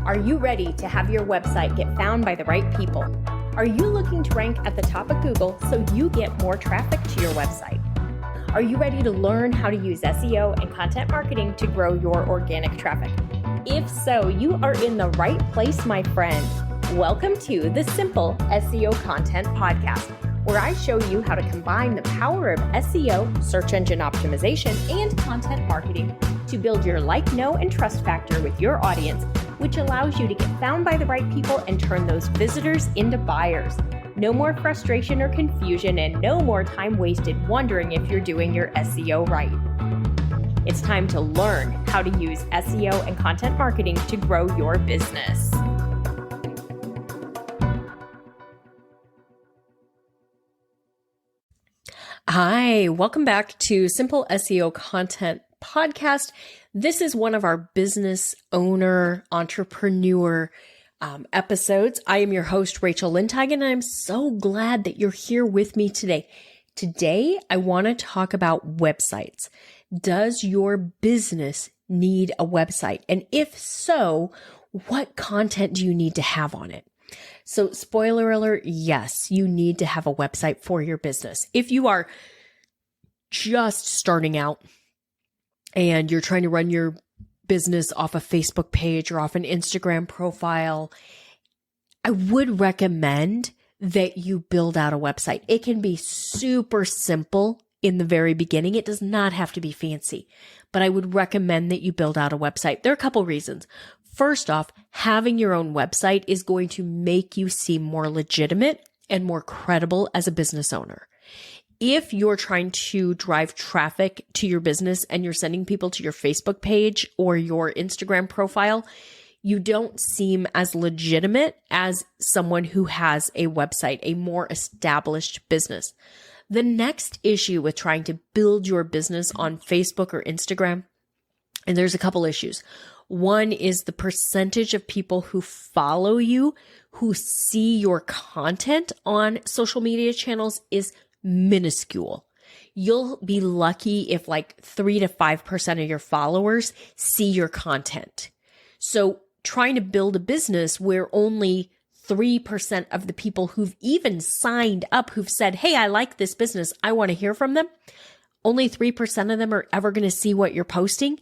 Are you ready to have your website get found by the right people? Are you looking to rank at the top of Google so you get more traffic to your website? Are you ready to learn how to use SEO and content marketing to grow your organic traffic? If so, you are in the right place, my friend. Welcome to the Simple SEO Content Podcast, where I show you how to combine the power of SEO, search engine optimization, and content marketing to build your like, know, and trust factor with your audience, which allows you to get found by the right people and turn those visitors into buyers. No more frustration or confusion, and no more time wasted wondering if you're doing your SEO right. It's time to learn how to use SEO and content marketing to grow your business. Hi, welcome back to Simple SEO Content Podcast. This is one of our business owner, entrepreneur episodes. I am your host, Rachel Lintag, and I'm so glad that you're here with me today. Today, I want to talk about websites. Does your business need a website? And if so, what content do you need to have on it? So, spoiler alert, yes, you need to have a website for your business. If you are just starting out and you're trying to run your business off a Facebook page or off an Instagram profile, I would recommend that you build out a website. It can be super simple in the very beginning. It does not have to be fancy, but I would recommend that you build out a website. There are a couple reasons. First off, having your own website is going to make you seem more legitimate and more credible as a business owner. If you're trying to drive traffic to your business and you're sending people to your Facebook page or your Instagram profile, you don't seem as legitimate as someone who has a website, a more established business. The next issue with trying to build your business on Facebook or Instagram, and there's a couple issues. One is the percentage of people who follow you, who see your content on social media channels is minuscule. You'll be lucky if like 3 to 5% of your followers see your content. So trying to build a business where only 3% of the people who've even signed up, who've said, hey, I like this business, I want to hear from them, only 3% of them are ever going to see what you're posting.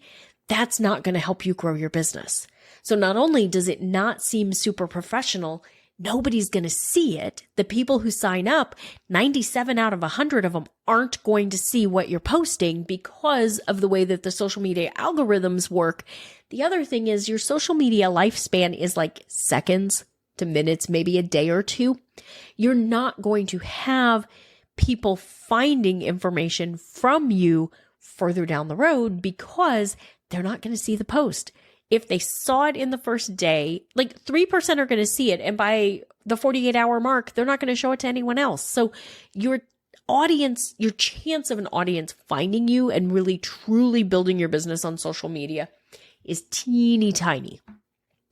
That's not going to help you grow your business. So not only does it not seem super professional, nobody's going to see it. The people who sign up, 97 out of 100 of them aren't going to see what you're posting because of the way that the social media algorithms work. The other thing is your social media lifespan is like seconds to minutes, maybe a day or two. You're not going to have people finding information from you further down the road because they're not going to see the post. If they saw it in the first day, like 3% are going to see it. And by the 48-hour mark, they're not going to show it to anyone else. So your audience, your chance of an audience finding you and really truly building your business on social media is teeny tiny.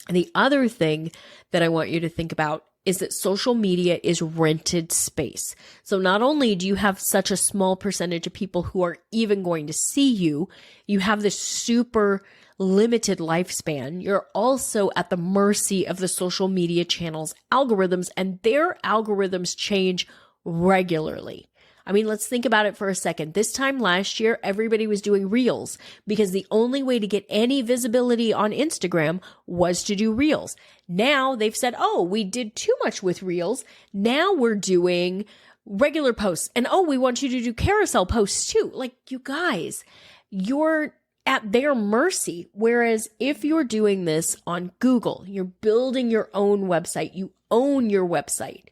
And the other thing that I want you to think about is that social media is rented space. So not only do you have such a small percentage of people who are even going to see you, you have this super limited lifespan. You're also at the mercy of the social media channels' algorithms, and their algorithms change regularly. I mean, let's think about it for a second. This time last year, everybody was doing Reels because the only way to get any visibility on Instagram was to do Reels. Now they've said, oh, we did too much with Reels. Now we're doing regular posts. And oh, we want you to do carousel posts too. Like, you guys, you're at their mercy. Whereas if you're doing this on Google, you're building your own website, you own your website,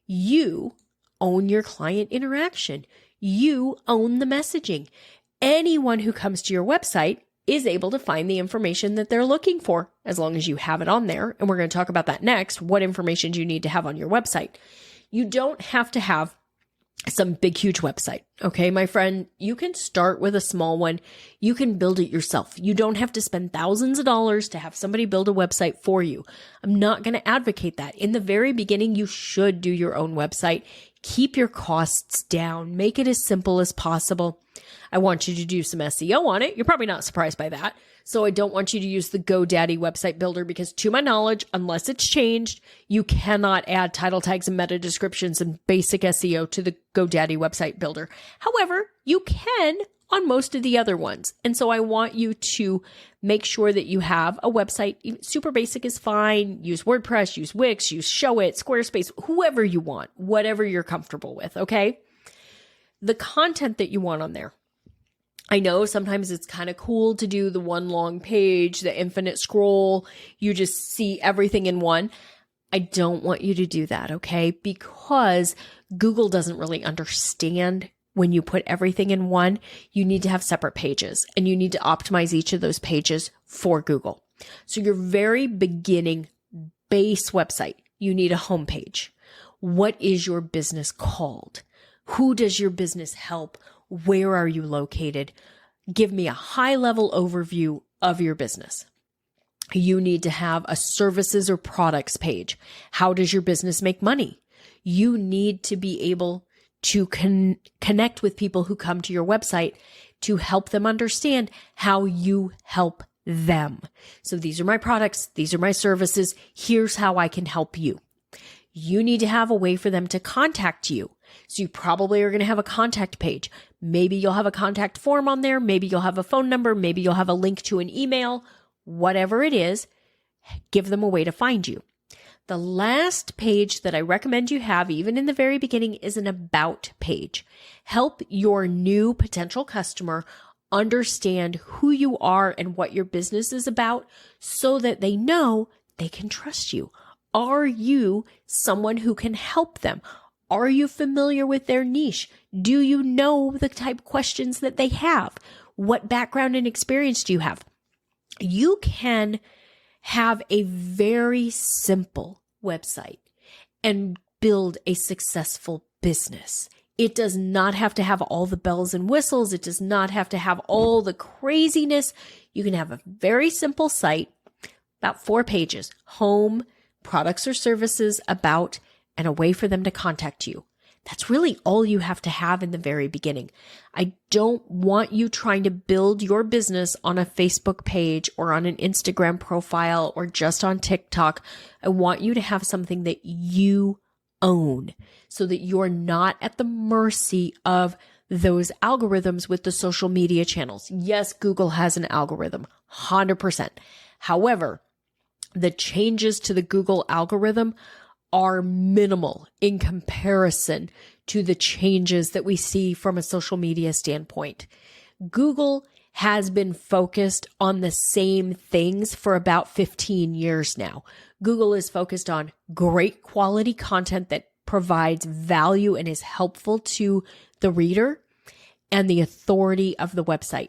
you own your client interaction. You own the messaging. Anyone who comes to your website is able to find the information that they're looking for, as long as you have it on there. And we're going to talk about that next. What information do you need to have on your website? You don't have to have some big, huge website. Okay, my friend, you can start with a small one. You can build it yourself. You don't have to spend thousands of dollars to have somebody build a website for you. I'm not going to advocate that. In the very beginning, you should do your own website. Keep your costs down. Make it as simple as possible. I want you to do some SEO on it. You're probably not surprised by that. So I don't want you to use the GoDaddy website builder because to my knowledge, unless it's changed, you cannot add title tags and meta descriptions and basic SEO to the GoDaddy website builder. However, you can on most of the other ones. And so I want you to make sure that you have a website. Super basic is fine. Use WordPress, use Wix, use Showit, Squarespace, whoever you want, whatever you're comfortable with, okay? The content that you want on there. I know sometimes it's kind of cool to do the one long page, the infinite scroll. You just see everything in one. I don't want you to do that, okay? Because Google doesn't really understand when you put everything in one. You need to have separate pages and you need to optimize each of those pages for Google. So your very beginning base website, you need a homepage. What is your business called? Who does your business help? Where are you located? Give me a high-level overview of your business. You need to have a services or products page. How does your business make money? You need to be able to connect with people who come to your website to help them understand how you help them. So these are my products. These are my services. Here's how I can help you. You need to have a way for them to contact you. So you probably are going to have a contact page. Maybe you'll have a contact form on there. Maybe you'll have a phone number. Maybe you'll have a link to an email. Whatever it is, give them a way to find you. The last page that I recommend you have, even in the very beginning, is an about page. Help your new potential customer understand who you are and what your business is about so that they know they can trust you. Are you someone who can help them? Are you familiar with their niche? Do you know the type of questions that they have? What background and experience do you have? You can have a very simple website and build a successful business. It does not have to have all the bells and whistles. It does not have to have all the craziness. You can have a very simple site, about 4 pages, home, products or services, about, and a way for them to contact you. That's really all you have to have in the very beginning. I don't want you trying to build your business on a Facebook page or on an Instagram profile or just on TikTok. I want you to have something that you own so that you're not at the mercy of those algorithms with the social media channels. Yes, Google has an algorithm, 100%. However, the changes to the Google algorithm are minimal in comparison to the changes that we see from a social media standpoint. Google has been focused on the same things for about 15 years now. Google is focused on great quality content that provides value and is helpful to the reader and the authority of the website.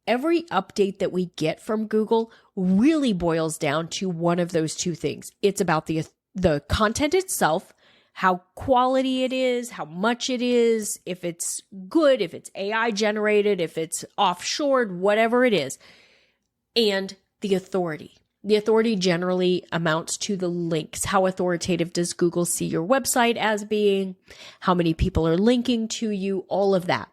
Every update that we get from Google really boils down to one of those two things. It's about the content itself, how quality it is, how much it is, if it's good, if it's AI generated, if it's offshored, whatever it is, and the authority. The authority generally amounts to the links. How authoritative does Google see your website as being? How many people are linking to you? All of that.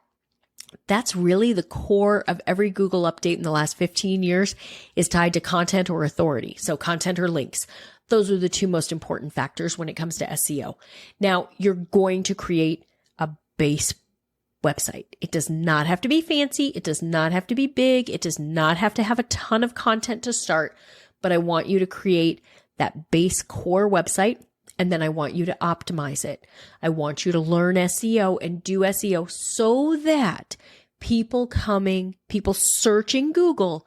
That's really the core of every Google update in the last 15 years is tied to content or authority. So content or links. Those are the two most important factors when it comes to SEO. Now, you're going to create a base website. It does not have to be fancy. It does not have to be big. It does not have to have a ton of content to start, but I want you to create that base core website. And then I want you to optimize it. I want you to learn SEO and do SEO so that people searching Google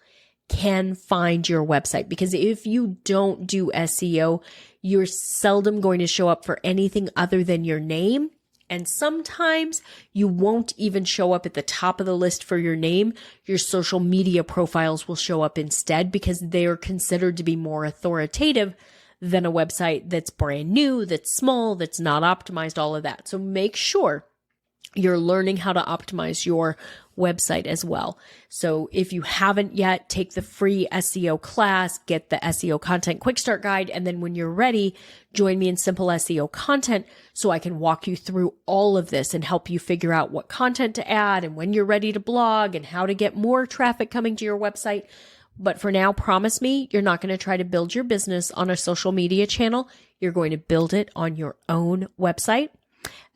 can find your website. Because if you don't do SEO, you're seldom going to show up for anything other than your name. And sometimes you won't even show up at the top of the list for your name. Your social media profiles will show up instead because they are considered to be more authoritative than a website that's brand new, that's small, that's not optimized, all of that. So make sure you're learning how to optimize your website as well. So if you haven't yet, take the free SEO class, get the SEO content quick start guide. And then when you're ready, join me in Simple SEO Content so I can walk you through all of this and help you figure out what content to add and when you're ready to blog and how to get more traffic coming to your website. But for now, promise me, you're not going to try to build your business on a social media channel. You're going to build it on your own website.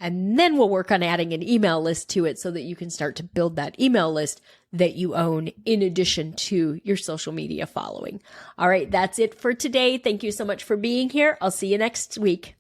And then we'll work on adding an email list to it so that you can start to build that email list that you own in addition to your social media following. All right, that's it for today. Thank you so much for being here. I'll see you next week.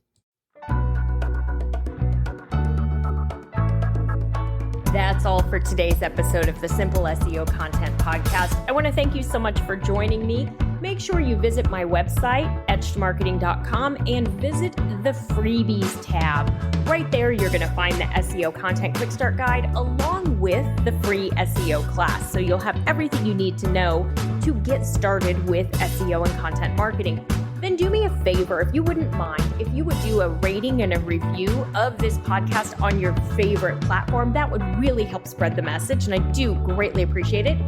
That's all for today's episode of the Simple SEO Content Podcast. I want to thank you so much for joining me. Make sure you visit my website, etchedmarketing.com, and visit the freebies tab. Right there, you're going to find the SEO Content Quick Start Guide along with the free SEO class. So you'll have everything you need to know to get started with SEO and content marketing. Then do me a favor, if you wouldn't mind, if you would do a rating and a review of this podcast on your favorite platform, that would really help spread the message, and I do greatly appreciate it.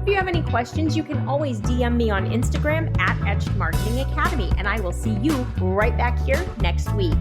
If you have any questions, you can always DM me on Instagram at Etched Marketing Academy, and I will see you right back here next week.